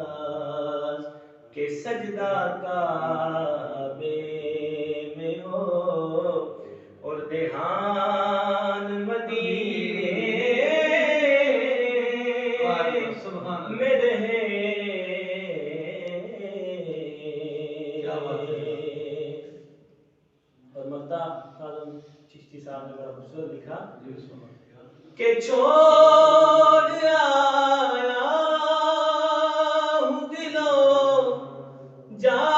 نماز کہ سجدہ کعبے میں ہو اور دھیان مدینے میں رہے. اور مفتاح عالم چشتی صاحب نے بڑا خوبصورت لکھا کہ چھوڑ آیا ہوں دل و جان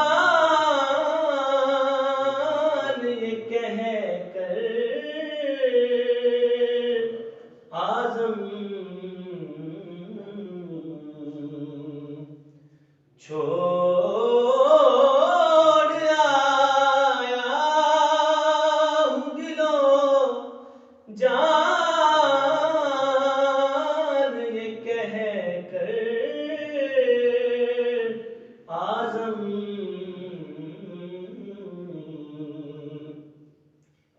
یہ کہہ کر اعظم چھوڑ آیا ہوں دل و جان یہ کہہ کر اعظم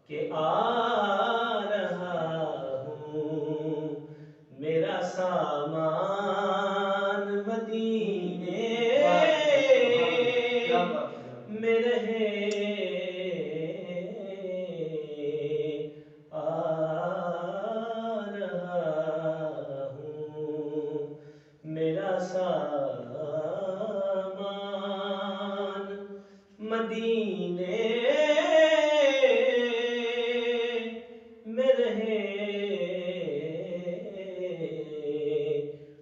کہ آ رہا ہوں میرا سامان مدینے میں رہے. آ رہا ہوں میرا سامان مدینے میں رہے.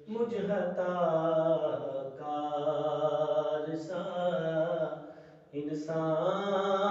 مجھ خطا کار سا انسان